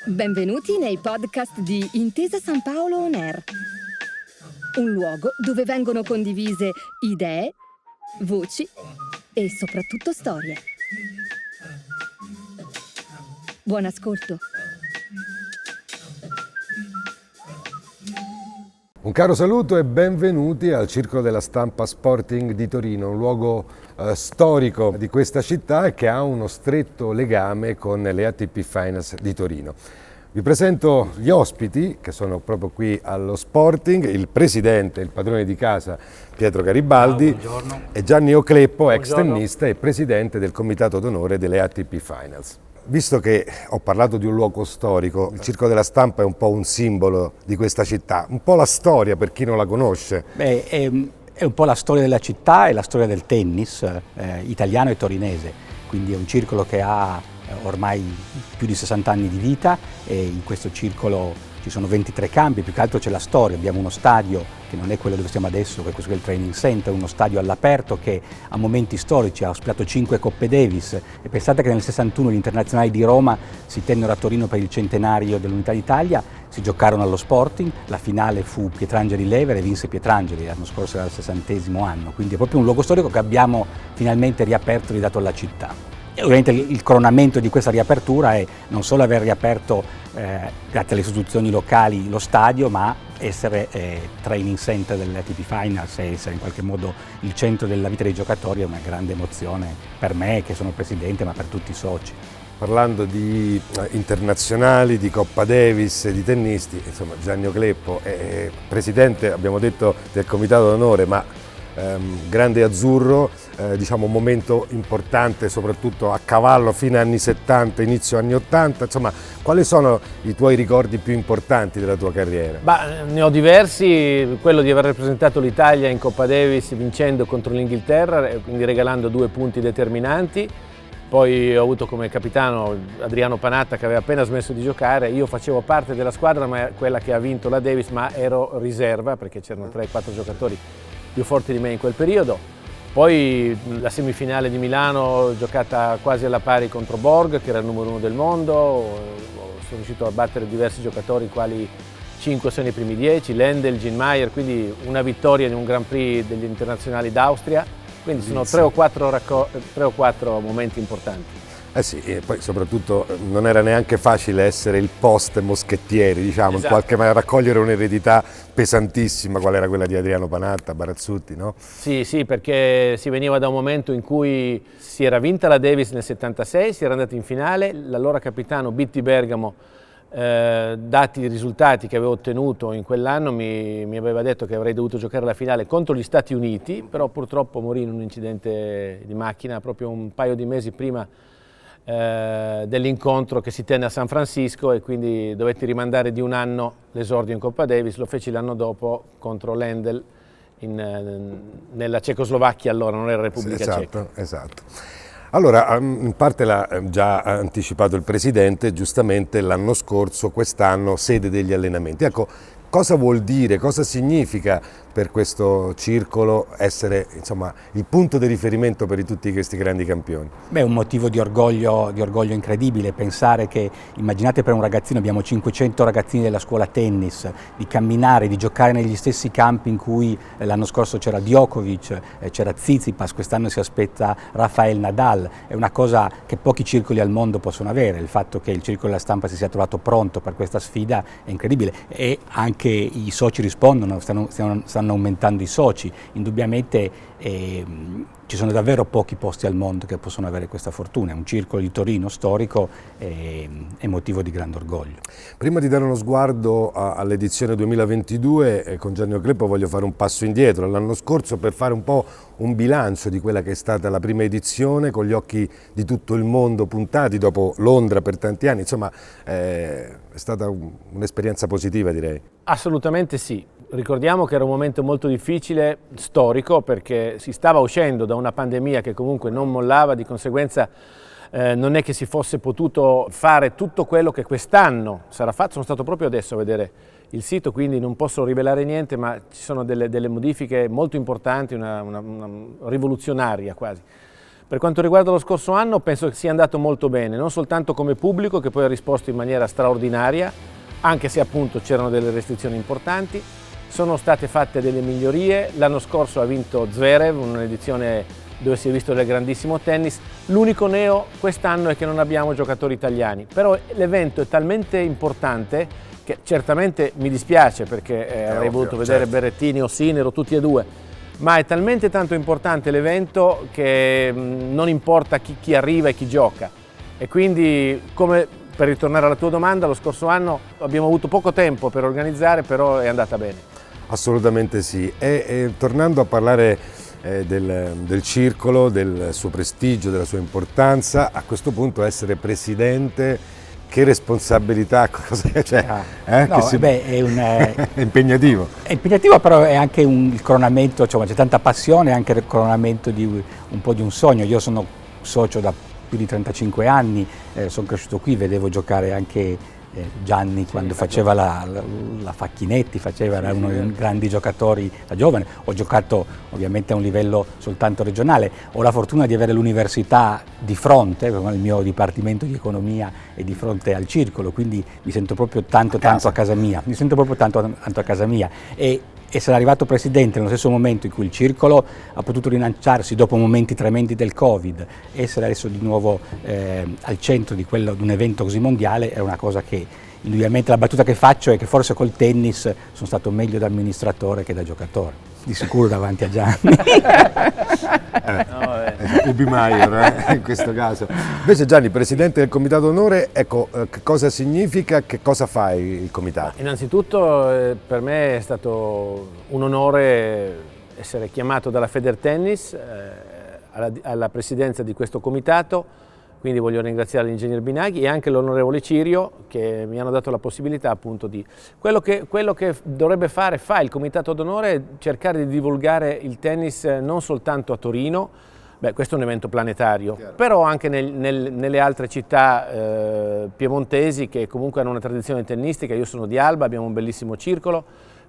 Benvenuti nei podcast di Intesa San Paolo On Air, un luogo dove vengono condivise idee, voci e soprattutto storie. Buon ascolto. Un caro saluto e benvenuti al Circolo della Stampa Sporting di Torino, un luogo storico di questa città e che ha uno stretto legame con le ATP Finals di Torino. Vi presento gli ospiti che sono proprio qui allo Sporting, il presidente, il padrone di casa Pietro Garibaldi. Ciao, e Gianni Ocleppo, ex Buongiorno. tennista e presidente del comitato d'onore delle ATP Finals. Visto che ho parlato di un luogo storico, il Circolo della Stampa è un po' un simbolo di questa città, un po' la storia per chi non la conosce. È un po' la storia della città e la storia del tennis italiano e torinese, quindi è un circolo che ha ormai più di 60 anni di vita e in questo circolo ci sono 23 campi, più che altro c'è la storia, abbiamo uno stadio che non è quello dove siamo adesso, che è questo che è il Training Center, uno stadio all'aperto che a momenti storici ha ospitato 5 Coppe Davis e pensate che nel 61 gli internazionali di Roma si tennero a Torino per il centenario dell'Unità d'Italia, si giocarono allo Sporting, la finale fu Pietrangeli-Lever e vinse Pietrangeli, l'anno scorso era il 60° anno, quindi è proprio un luogo storico che abbiamo finalmente riaperto e ridato alla città. E ovviamente il coronamento di questa riapertura è non solo aver riaperto, grazie alle istituzioni locali, lo stadio, ma essere training center delle ATP Finals e essere in qualche modo il centro della vita dei giocatori è una grande emozione per me, che sono presidente, ma per tutti i soci. Parlando di internazionali, di Coppa Davis, di tennisti, insomma Gianni Ocleppo è presidente, abbiamo detto, del comitato d'onore, ma grande azzurro, diciamo un momento importante soprattutto a cavallo fine anni 70, inizio anni 80, insomma quali sono i tuoi ricordi più importanti della tua carriera? Ne ho diversi, quello di aver rappresentato l'Italia in Coppa Davis vincendo contro l'Inghilterra, quindi regalando 2 punti determinanti. Poi ho avuto come capitano Adriano Panatta che aveva appena smesso di giocare, io facevo parte della squadra, ma quella che ha vinto la Davis, ma ero riserva perché c'erano 3-4 giocatori più forti di me in quel periodo. Poi la semifinale di Milano giocata quasi alla pari contro Borg, che era il numero 1 del mondo, sono riuscito a battere diversi giocatori quali 5 sono nei primi 10, Lendl, Gene Meyer, quindi una vittoria in un Grand Prix degli internazionali d'Austria, quindi sono 3 o 4 momenti importanti. Eh sì, e poi soprattutto non era neanche facile essere il post Moschettieri, diciamo, Esatto. In qualche maniera raccogliere un'eredità pesantissima, qual era quella di Adriano Panatta, Barazzutti, no? Sì, perché si veniva da un momento in cui si era vinta la Davis nel 76, si era andati in finale, l'allora capitano Bitti Bergamo, dati i risultati che avevo ottenuto in quell'anno, mi aveva detto che avrei dovuto giocare la finale contro gli Stati Uniti, però purtroppo morì in un incidente di macchina proprio un paio di mesi prima dell'incontro che si tenne a San Francisco e quindi dovetti rimandare di un anno l'esordio in Coppa Davis, lo feci l'anno dopo contro Lendl nella Cecoslovacchia, allora non era Repubblica Ceca. Esatto. Allora, in parte l'ha già anticipato il Presidente, giustamente l'anno scorso, quest'anno sede degli allenamenti. Ecco, cosa vuol dire, cosa significa per questo circolo essere, insomma, il punto di riferimento per tutti questi grandi campioni? Beh, è un motivo di orgoglio incredibile pensare che, immaginate per un ragazzino, abbiamo 500 ragazzini della scuola tennis, di camminare, di giocare negli stessi campi in cui l'anno scorso c'era Djokovic, c'era Tsitsipas, quest'anno si aspetta Rafael Nadal, è una cosa che pochi circoli al mondo possono avere, il fatto che il Circolo della Stampa si sia trovato pronto per questa sfida è incredibile e anche i soci rispondono, stanno aumentando i soci, indubbiamente ci sono davvero pochi posti al mondo che possono avere questa fortuna, è un circolo di Torino storico e motivo di grande orgoglio. Prima di dare uno sguardo all'edizione 2022, con Gianni Ocleppo voglio fare un passo indietro all'anno scorso per fare un po' un bilancio di quella che è stata la prima edizione con gli occhi di tutto il mondo puntati dopo Londra per tanti anni, insomma è stata un'esperienza positiva, direi. Assolutamente sì. Ricordiamo che era un momento molto difficile, storico, perché si stava uscendo da una pandemia che comunque non mollava, di conseguenza non è che si fosse potuto fare tutto quello che quest'anno sarà fatto. Sono stato proprio adesso a vedere il sito, quindi non posso rivelare niente, ma ci sono delle modifiche molto importanti, una rivoluzionaria quasi. Per quanto riguarda lo scorso anno, penso che sia andato molto bene, non soltanto come pubblico, che poi ha risposto in maniera straordinaria, anche se appunto c'erano delle restrizioni importanti. Sono state fatte delle migliorie. L'anno scorso ha vinto Zverev, un'edizione dove si è visto del grandissimo tennis. L'unico neo quest'anno è che non abbiamo giocatori italiani, però l'evento è talmente importante che certamente mi dispiace, perché avrei voluto vedere Berrettini o Sinner, tutti e due, ma è talmente tanto importante l'evento che non importa chi arriva e chi gioca. E quindi, come per ritornare alla tua domanda, lo scorso anno abbiamo avuto poco tempo per organizzare, però è andata bene. Assolutamente sì. E tornando a parlare del circolo, del suo prestigio, della sua importanza, a questo punto essere presidente, che responsabilità, cioè, no, è impegnativo. È impegnativo, però è anche il coronamento, cioè, c'è tanta passione, è anche il coronamento di un po' di un sogno. Io sono socio da più di 35 anni, sono cresciuto qui, vedevo giocare anche Gianni quando faceva la Facchinetti, era uno dei grandi giocatori da giovane. Ho giocato ovviamente a un livello soltanto regionale, ho la fortuna di avere l'università di fronte, il mio dipartimento di economia è di fronte al circolo, quindi mi sento proprio tanto a casa mia, e essere arrivato presidente nello stesso momento in cui il circolo ha potuto rilanciarsi dopo momenti tremendi del Covid, essere adesso di nuovo al centro di un evento così mondiale, è una cosa che, indubbiamente, la battuta che faccio è che forse col tennis sono stato meglio da amministratore che da giocatore, di sicuro davanti a Gianni. Ubi Maior, in questo caso. Invece Gianni, presidente del Comitato d'Onore, ecco, che cosa significa, che cosa fa il Comitato? Innanzitutto per me è stato un onore essere chiamato dalla Federtennis alla presidenza di questo comitato, quindi voglio ringraziare l'ingegner Binaghi e anche l'onorevole Cirio, che mi hanno dato la possibilità appunto di... Quello che dovrebbe fare il Comitato d'Onore è cercare di divulgare il tennis non soltanto a Torino. Questo è un evento planetario, però anche nelle altre città piemontesi, che comunque hanno una tradizione tennistica. Io sono di Alba, abbiamo un bellissimo circolo,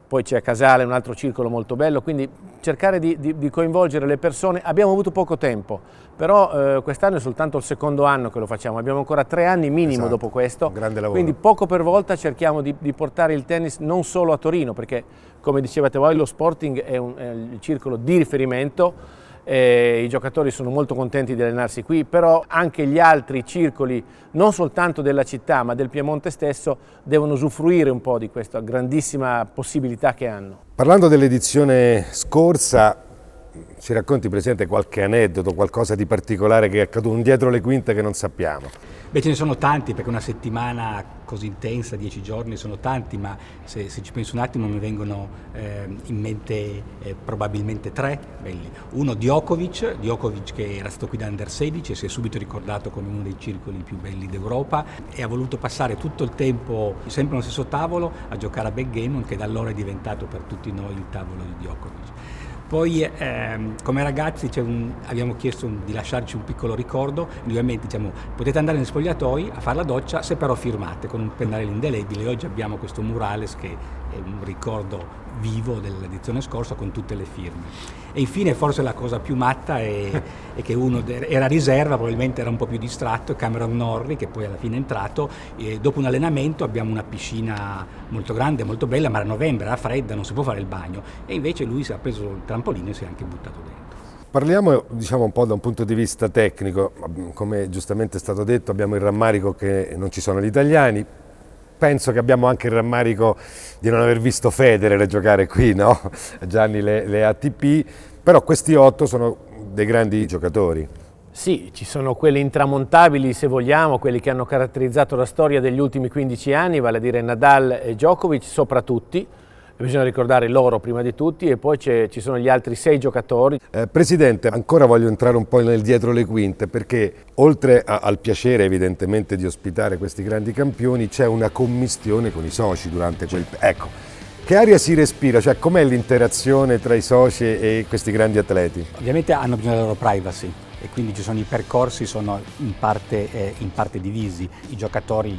poi c'è Casale, un altro circolo molto bello, quindi cercare di coinvolgere le persone. Abbiamo avuto poco tempo, però quest'anno è soltanto il secondo anno che lo facciamo, abbiamo ancora 3 anni minimo dopo questo, grande lavoro. Quindi poco per volta cerchiamo di portare il tennis non solo a Torino, perché come dicevate voi lo Sporting è il circolo di riferimento. I giocatori sono molto contenti di allenarsi qui, però anche gli altri circoli, non soltanto della città ma del Piemonte stesso, devono usufruire un po' di questa grandissima possibilità che hanno. Parlando dell'edizione scorsa, ci racconti, Presidente, qualche aneddoto, qualcosa di particolare che è accaduto, un dietro le quinte che non sappiamo? Ce ne sono tanti, perché una settimana così intensa, 10 giorni, sono tanti, ma se ci penso un attimo mi vengono in mente probabilmente 3 belli. Uno, Djokovic che era stato qui da Under 16 e si è subito ricordato come uno dei circoli più belli d'Europa e ha voluto passare tutto il tempo sempre allo stesso tavolo a giocare a backgammon, che da allora è diventato per tutti noi il tavolo di Djokovic. Poi come ragazzi abbiamo chiesto di lasciarci un piccolo ricordo, ovviamente potete andare negli spogliatoi a fare la doccia, se però firmate con un pennarello indelebile. Oggi abbiamo questo murales che è un ricordo vivo dell'edizione scorsa con tutte le firme. E infine forse la cosa più matta è che uno era a riserva, probabilmente era un po' più distratto, Cameron Norrie, che poi alla fine è entrato, e dopo un allenamento abbiamo una piscina molto grande, molto bella, ma era novembre, era fredda, non si può fare il bagno, e invece lui si è preso il trampolino e si è anche buttato dentro. Parliamo un po' da un punto di vista tecnico. Come giustamente è stato detto, abbiamo il rammarico che non ci sono gli italiani. Penso che abbiamo anche il rammarico di non aver visto Federer giocare qui, no? Gianni, le ATP, però questi 8 sono dei grandi giocatori. Sì, ci sono quelli intramontabili, se vogliamo, quelli che hanno caratterizzato la storia degli ultimi 15 anni, vale a dire Nadal e Djokovic, sopra tutti. Bisogna ricordare loro prima di tutti, e poi ci sono gli altri 6 giocatori. Presidente, ancora voglio entrare un po' nel dietro le quinte, perché oltre al piacere evidentemente di ospitare questi grandi campioni, c'è una commistione con i soci durante quel... Ecco, che aria si respira? Cioè, com'è l'interazione tra i soci e questi grandi atleti? Ovviamente hanno bisogno della loro privacy, e quindi ci sono i percorsi, sono in parte divisi. I giocatori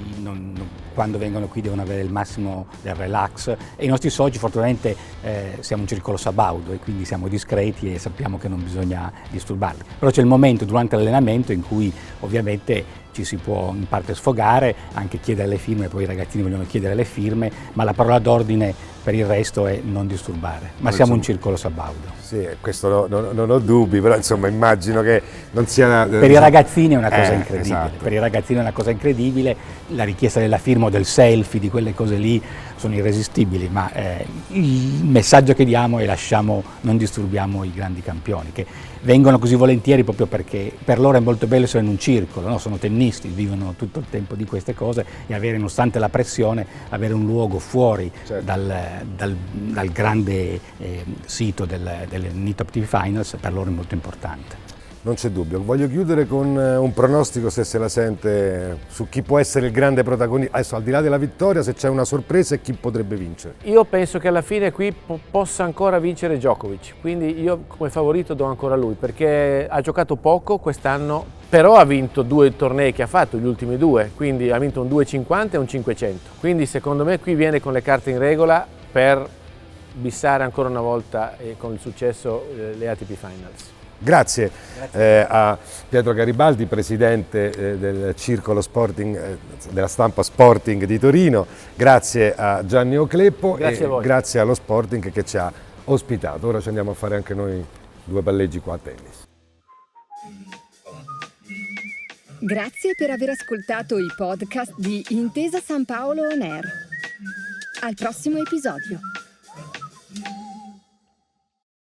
quando vengono qui devono avere il massimo del relax e i nostri soci fortunatamente siamo un circolo sabaudo e quindi siamo discreti e sappiamo che non bisogna disturbarli. Però c'è il momento durante l'allenamento in cui ovviamente ci si può in parte sfogare, anche chiedere le firme, poi i ragazzini vogliono chiedere le firme, ma la parola d'ordine per il resto è non disturbare. Ma siamo un circolo sabaudo. Sì, questo non ho dubbi, però insomma immagino che non sia... Per i ragazzini è una cosa incredibile, esatto. Per i ragazzini è una cosa incredibile, la richiesta della firma o del selfie, di quelle cose lì sono irresistibili, ma il messaggio che diamo è non disturbiamo i grandi campioni, che vengono così volentieri proprio perché per loro è molto bello essere in un circolo, no? Sono tennisti, vivono tutto il tempo di queste cose e avere, nonostante la pressione, avere un luogo fuori dal grande sito delle NITOP TV Finals per loro è molto importante. Non c'è dubbio. Voglio chiudere con un pronostico, se se la sente, su chi può essere il grande protagonista. Adesso, al di là della vittoria, se c'è una sorpresa e chi potrebbe vincere. Io penso che alla fine qui possa ancora vincere Djokovic, quindi io come favorito do ancora lui, perché ha giocato poco quest'anno, però ha vinto 2 tornei che ha fatto, gli ultimi 2, quindi ha vinto un 2,50 e un 500. Quindi secondo me qui viene con le carte in regola per bissare ancora una volta con il successo le ATP Finals. Grazie a Pietro Garibaldi, presidente del Circolo Sporting, della stampa Sporting di Torino, grazie a Gianni Ocleppo Grazie a voi. Grazie allo Sporting che ci ha ospitato. Ora ci andiamo a fare anche noi 2 palleggi qua a tennis. Grazie per aver ascoltato i podcast di Intesa San Paolo On Air. Al prossimo episodio.